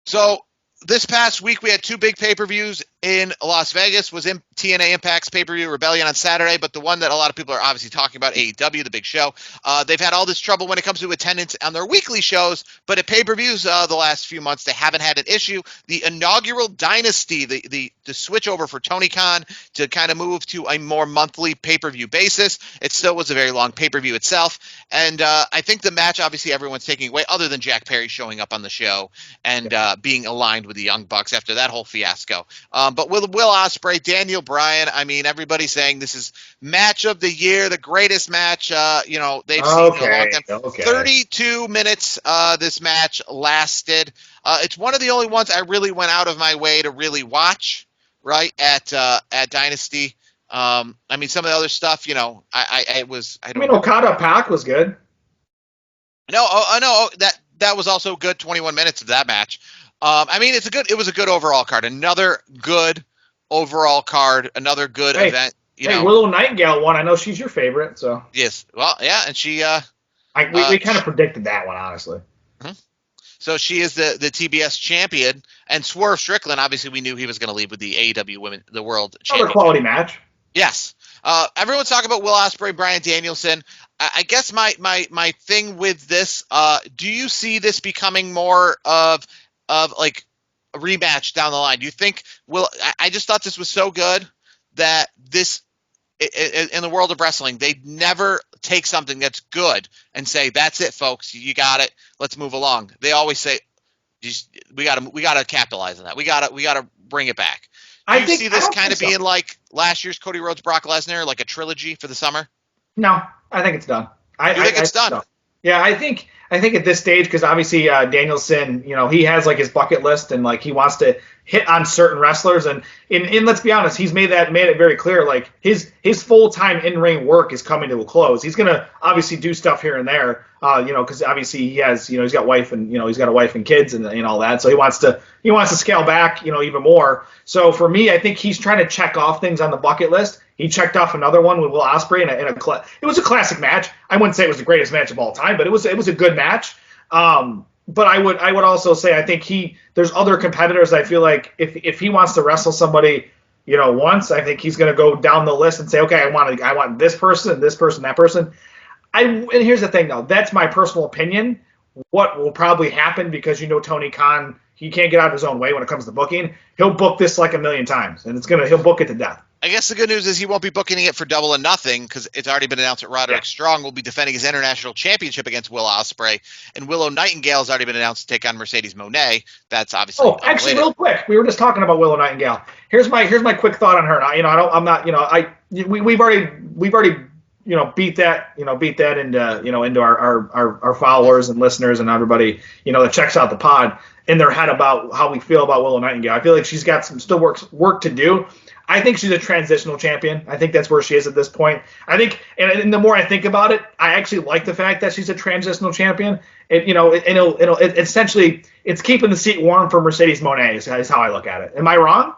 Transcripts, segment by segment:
So this past week we had two big pay-per-views in Las Vegas. Was in TNA Impact's pay-per-view Rebellion on Saturday, but the one that a lot of people are obviously talking about, AEW, the big show. They've had all this trouble when it comes to attendance on their weekly shows, but at pay-per-views the last few months they haven't had an issue. The inaugural Dynasty, the switch over for Tony Khan to kind of move to a more monthly pay-per-view basis. It still was a very long pay-per-view itself, and I think the match obviously everyone's taking away, other than Jack Perry showing up on the show and being aligned with the Young Bucks after that whole fiasco. But with Will Ospreay, Daniel Bryan, I mean, everybody's saying this is match of the year, the greatest match they've seen in a long time. Okay. 32 minutes this match lasted. It's one of the only ones I really went out of my way to really watch, right, at Dynasty. I mean, some of the other stuff, Okada Pac was good. No, that was also good. 21 minutes of that match. I mean, it was a good overall card. Another good overall card. Another good event. Willow Nightingale won. I know she's your favorite, so. Yes. Well, yeah, and she. We kind of predicted that one, honestly. So she is the TBS champion, and Swerve Strickland. Obviously, we knew he was going to leave with the AEW Women, the World Championship. Another quality match. Yes. Everyone's talking about Will Ospreay, Bryan Danielson. I guess my thing with this, do you see this becoming more of like a rematch down the line? Do you think I just thought this was so good that this in the world of wrestling, they never take something that's good and say, that's it, folks, you got it, let's move along. They always say, we gotta capitalize on that. We gotta bring it back. Do you see this kind of being like last year's Cody Rhodes Brock Lesnar, like a trilogy for the summer? No, I think it's done. I think it's done. Yeah, I think at this stage, because obviously Danielson, he has like his bucket list, and like he wants to hit on certain wrestlers, and let's be honest, he's made it very clear, like his full-time in-ring work is coming to a close. He's gonna obviously do stuff here and there, because obviously he has, he's got wife and he's got a wife and kids and all that, so he wants to scale back, even more. So for me, I think he's trying to check off things on the bucket list. He checked off another one with Will Ospreay it was a classic match. I wouldn't say it was the greatest match of all time, but it was a good match. But I would also say I think there's other competitors. I feel like if he wants to wrestle somebody, once, I think he's going to go down the list and say, okay, I want this person, that person. And here's the thing, though. That's my personal opinion. What will probably happen, because Tony Khan, he can't get out of his own way when it comes to booking. He'll book this like a million times, and he'll book it to death. I guess the good news is he won't be booking it for Double or Nothing, because it's already been announced that Roderick Strong will be defending his international championship against Will Ospreay, and Willow Nightingale has already been announced to take on Mercedes Moné. That's obviously. Oh, actually, real quick, we were just talking about Willow Nightingale. Here's my quick thought on her. We've already beat that into our followers and listeners and everybody that checks out the pod in their head about how we feel about Willow Nightingale. I feel like she's got some still work to do. I think she's a transitional champion. I think that's where she is at this point. I think, and the more I think about it, I actually like the fact that she's a transitional champion. Essentially, it's keeping the seat warm for Mercedes Moné is how I look at it. Am I wrong?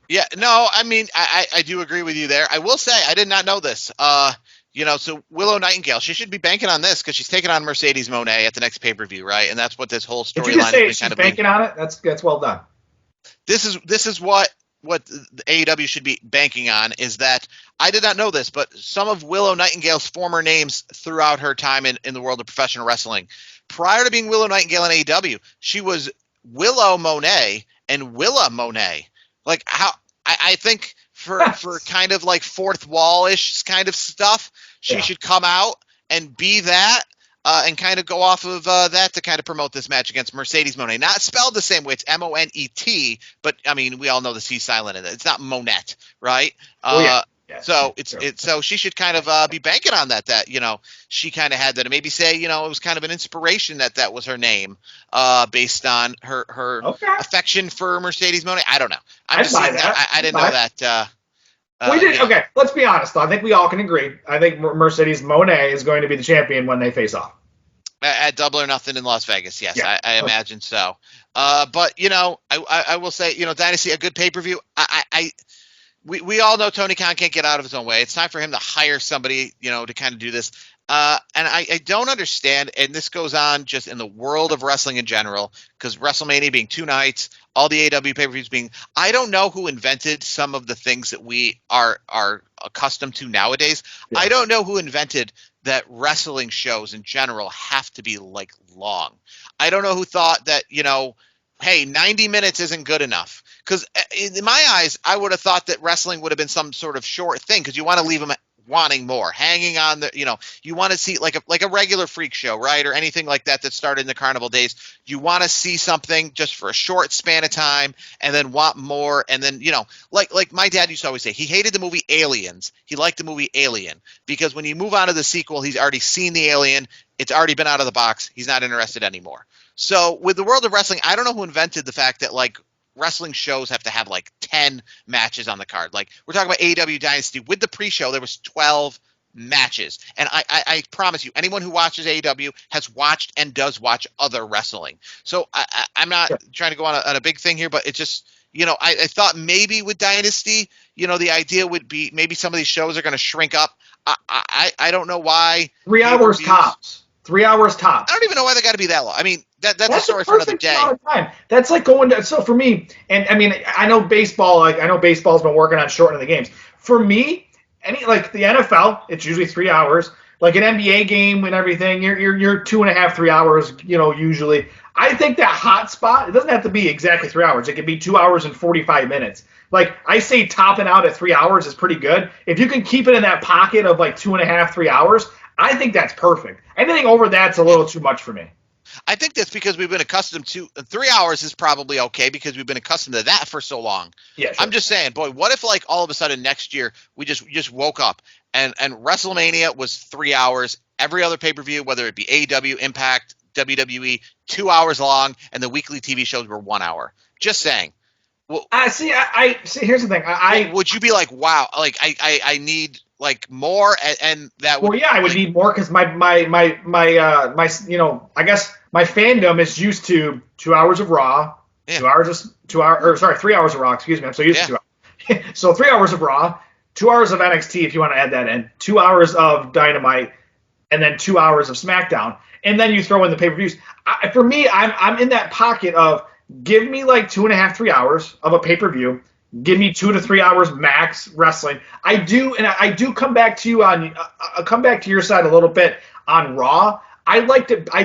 Yeah, no, I mean, I do agree with you there. I will say, I did not know this. So Willow Nightingale, she should be banking on this because she's taking on Mercedes Moné at the next pay-per-view, right? And that's what this whole storyline is. Did you just say she's banking on it? That's well done. This is what the AEW should be banking on, is that I did not know this, but some of Willow Nightingale's former names throughout her time in the world of professional wrestling. Prior to being Willow Nightingale in AEW, she was Willow Moné and Willa Moné. Like, how I think for kind of like fourth wall-ish kind of stuff, she should come out and be that. And kind of go off of that to kind of promote this match against Mercedes Moné. Not spelled the same way. It's Monet, but I mean, we all know the C silent in it. It's not Monette, right? So so she should kind of be banking on that she kind of had that, and maybe say it was kind of an inspiration that was her name based on her affection for Mercedes Moné. I don't know. I didn't know that. Okay, let's be honest, though. I think we all can agree. I think Mercedes Moné is going to be the champion when they face off. At Double or Nothing in Las Vegas, yes, yeah. I imagine so. But, I will say, Dynasty, a good pay-per-view. we all know Tony Khan can't get out of his own way. It's time for him to hire somebody, to kind of do this. And I don't understand, and this goes on just in the world of wrestling in general, because WrestleMania being 2 nights, all the AEW pay-per-views being, I don't know who invented some of the things that we are accustomed to nowadays. Yeah. I don't know who invented that wrestling shows in general have to be like long. I don't know who thought that, hey, 90 minutes isn't good enough. Because in my eyes, I would have thought that wrestling would have been some sort of short thing, because you want to leave them wanting more, hanging on the, you want to see like a regular freak show, right? Or anything like that started in the carnival days. You want to see something just for a short span of time and then want more. And then, like my dad used to always say, he hated the movie Aliens. He liked the movie Alien because when you move on to the sequel, he's already seen the alien. It's already been out of the box. He's not interested anymore. So with the world of wrestling, I don't know who invented the fact that like wrestling shows have to have like 10 matches on the card. Like we're talking about AEW Dynasty. With the pre-show, there was 12 matches. And I promise you, anyone who watches AEW has watched and does watch other wrestling. So I'm not trying to go on a big thing here, but it's just, I thought maybe with Dynasty, the idea would be maybe some of these shows are going to shrink up. I don't know why. 3 hours tops. 3 hours tops. I don't even know why they got to be that long. I mean, that's a story for another day. Time. That's like going to, so for me, and I mean, I know baseball's been working on shortening the games. For me, like the NFL, it's usually 3 hours. Like an NBA game and everything, you're 2.5, 3 hours, usually. I think that hot spot, it doesn't have to be exactly 3 hours. It could be 2 hours and 45 minutes. Like I say, topping out at 3 hours is pretty good. If you can keep it in that pocket of like 2.5, 3 hours, I think that's perfect. Anything over that's a little too much for me. I think that's because we've been accustomed to 3 hours is probably okay because we've been accustomed to that for so long. Yeah, sure. I'm just saying, boy, what if like all of a sudden next year we just woke up and WrestleMania was 3 hours, every other pay-per-view, whether it be AEW, Impact, WWE, 2 hours long, and the weekly TV shows were 1 hour. Just saying. Well, I see. Here's the thing. Would you be like, wow, like I need like more, and that would? Well, yeah, I would need more because my I guess my fandom is used to 2 hours of Raw, 3 hours of Raw. Excuse me, I'm so used to 2 hours. So 3 hours of Raw, 2 hours of NXT if you want to add that in, 2 hours of Dynamite, and then 2 hours of SmackDown, and then you throw in the pay-per-views. For me, I'm in that pocket of give me like 2.5, 3 hours of a pay-per-view. Give me 2 to 3 hours max wrestling. I do come back to you on. Come back to your side a little bit on Raw. I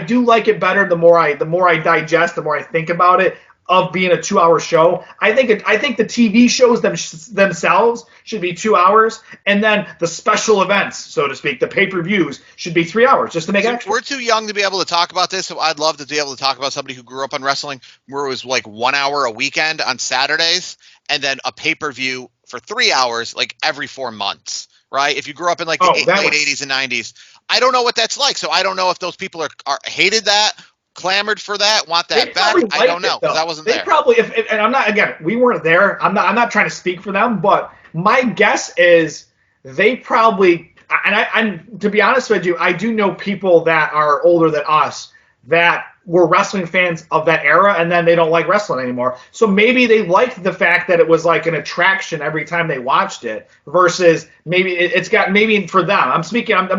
do like it better the more I digest, the more I think about it. Of being a 2 hour show, I think the TV shows themselves should be 2 hours, and then the special events, so to speak, the pay-per-views should be 3 hours just to make extra. We're too young to be able to talk about this, so I'd love to be able to talk about somebody who grew up on wrestling where it was like 1 hour a weekend on Saturdays, and then a pay-per-view for 3 hours like every 4 months, right? If you grew up in like the late 80s and 90s, I don't know what that's like, so I don't know if those people are hated that, clamored for that, want that back. I don't know because I wasn't there. They probably, and I'm not, again, we weren't there. I'm not trying to speak for them, but my guess is they probably, and to be honest with you, I do know people that are older than us that were wrestling fans of that era, and then they don't like wrestling anymore. So maybe they liked the fact that it was like an attraction every time they watched it, versus maybe it's got, maybe for them. I'm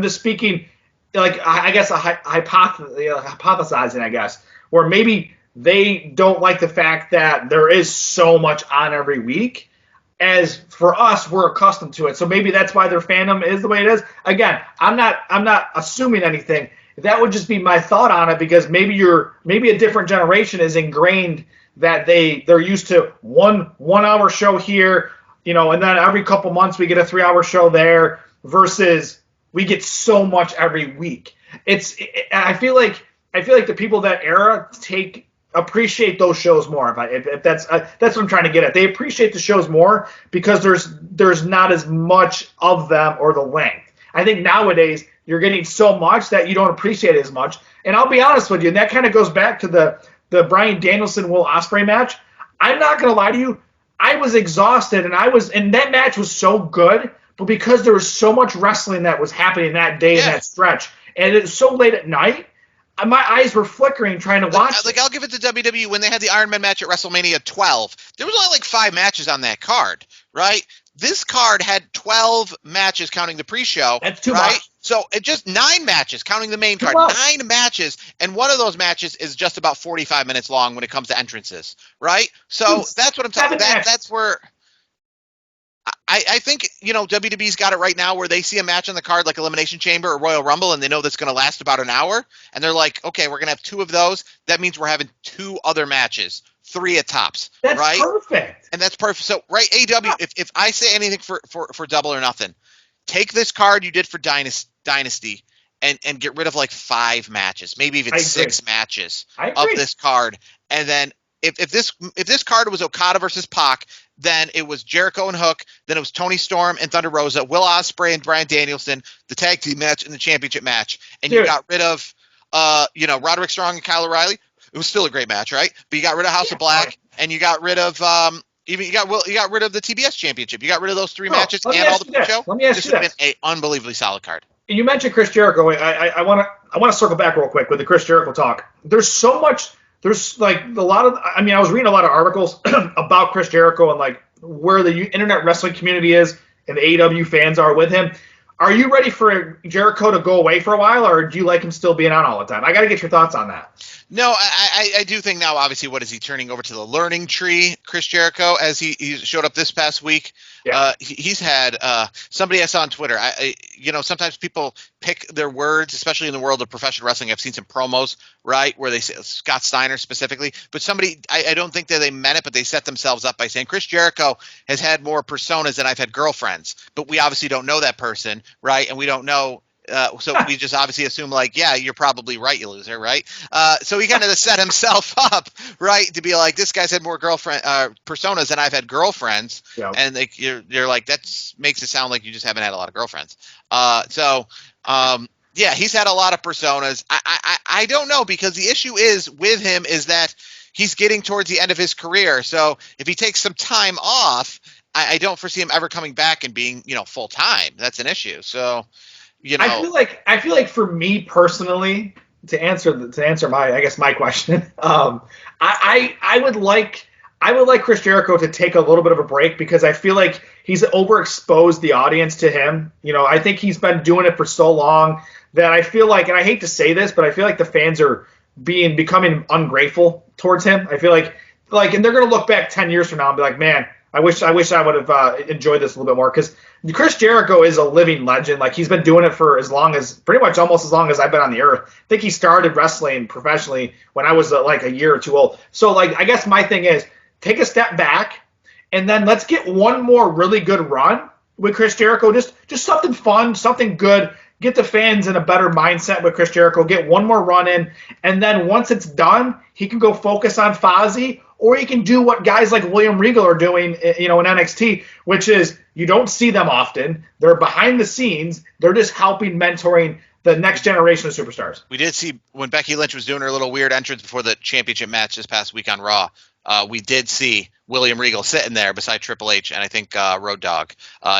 just speaking. Like, I guess hypothesizing, I guess, where maybe they don't like the fact that there is so much on every week, as for us, we're accustomed to it. So maybe that's why their fandom is the way it is. Again, I'm not assuming anything. That would just be my thought on it, because maybe a different generation is ingrained that they're used to one hour show here, and then every couple months we get a 3 hour show there, versus we get so much every week. I feel like the people that era appreciate those shows more. If that's what I'm trying to get at. They appreciate the shows more because there's not as much of them, or the length. I think nowadays you're getting so much that you don't appreciate it as much. And I'll be honest with you, and that kind of goes back to the Bryan Danielson Will Ospreay match. I'm not gonna lie to you, I was exhausted, and that match was so good. But because there was so much wrestling that was happening that day in that stretch, and it was so late at night, my eyes were flickering trying to watch. Like, I'll give it to WWE when they had the Iron Man match at WrestleMania 12. There was only like 5 matches on that card, right? This card had 12 matches counting the pre-show. That's too right? much. So it just 9 matches counting the main card. much. 9 matches, and one of those matches is just about 45 minutes long when it comes to entrances, right? So that's what I'm talking about. That's where I think, WWE's got it right now where they see a match on the card like Elimination Chamber or Royal Rumble, and they know that's going to last about an hour, and they're like, okay, we're going to have 2 of those. That means we're having 2 other matches, 3 at tops. That's right? perfect. And that's perfect. So, right, AEW, if I say anything for Double or Nothing, take this card you did for Dynasty and get rid of like 5 matches, maybe even 6 matches of this card. And then if this card was Okada versus Pac, then it was Jericho and Hook, then it was Tony Storm and Thunder Rosa, Will Ospreay and Bryan Danielson, the tag team match and the championship match. And you got rid of Roderick Strong and Kyle O'Reilly. It was still a great match, right? But you got rid of House of Black, and you got rid of you got rid of the TBS championship. You got rid of those 3 matches and all the pre-show. Let me ask you this. This would have been an unbelievably solid card. You mentioned Chris Jericho. I want to circle back real quick with the Chris Jericho talk. There's so much. There's like a lot of. I mean, I was reading a lot of articles about Chris Jericho and like where the internet wrestling community is and the AEW fans are with him. Are you ready for Jericho to go away for a while, or do you like him still being on all the time? I got to get your thoughts on that. No, I do think now, obviously, what is he turning over to the learning tree, Chris Jericho, as he showed up this past week? Yeah. He's had somebody I saw on Twitter. Sometimes people pick their words, especially in the world of professional wrestling. I've seen some promos, right, where they say Scott Steiner specifically, but somebody, I don't think that they meant it, but they set themselves up by saying Chris Jericho has had more personas than I've had girlfriends, but we obviously don't know that person, right, and we don't know. So we just obviously assume like, yeah, you're probably right, you loser, right? So he kind of set himself up, right, to be like, this guy's had more girlfriend personas than I've had girlfriends, and you're like, that makes it sound like you just haven't had a lot of girlfriends. Yeah, he's had a lot of personas. I don't know, because the issue is with him is that he's getting towards the end of his career. So if he takes some time off, I don't foresee him ever coming back and being, full time. That's an issue. So. I feel like for me personally, to answer my question, I would like Chris Jericho to take a little bit of a break, because I feel like he's overexposed the audience to him. I think he's been doing it for so long that I feel like, and I hate to say this, but I feel like the fans are becoming ungrateful towards him. I feel like, and they're going to look back 10 years from now and be like, man, I wish I would have enjoyed this a little bit more, because Chris Jericho is a living legend. Like, he's been doing it for pretty much almost as long as I've been on the earth. I think he started wrestling professionally when I was like a year or 2 old. So like, I guess my thing is take a step back, and then let's get one more really good run with Chris Jericho. Just something fun, something good. Get the fans in a better mindset with Chris Jericho. Get one more run in, and then once it's done, he can go focus on Fozzy. Or he can do what guys like William Regal are doing, in NXT, which is you don't see them often. They're behind the scenes. They're just helping, mentoring the next generation of superstars. We did see when Becky Lynch was doing her little weird entrance before the championship match this past week on Raw. We did see William Regal sitting there beside Triple H and I think Road Dogg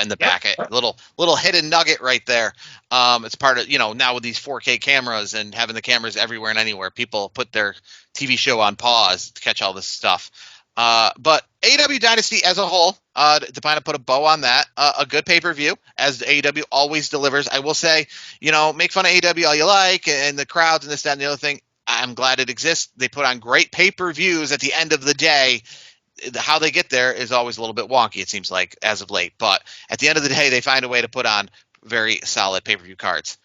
in the back. A little hidden nugget right there. It's part of, now with these 4K cameras and having the cameras everywhere and anywhere, people put their TV show on pause to catch all this stuff. But AEW Dynasty as a whole, to kind of put a bow on that, a good pay-per-view, as AEW always delivers. I will say, make fun of AEW all you like and the crowds and this, that, and the other thing. I'm glad it exists. They put on great pay-per-views at the end of the day. How they get there is always a little bit wonky, it seems like, as of late. But at the end of the day, they find a way to put on very solid pay-per-view cards.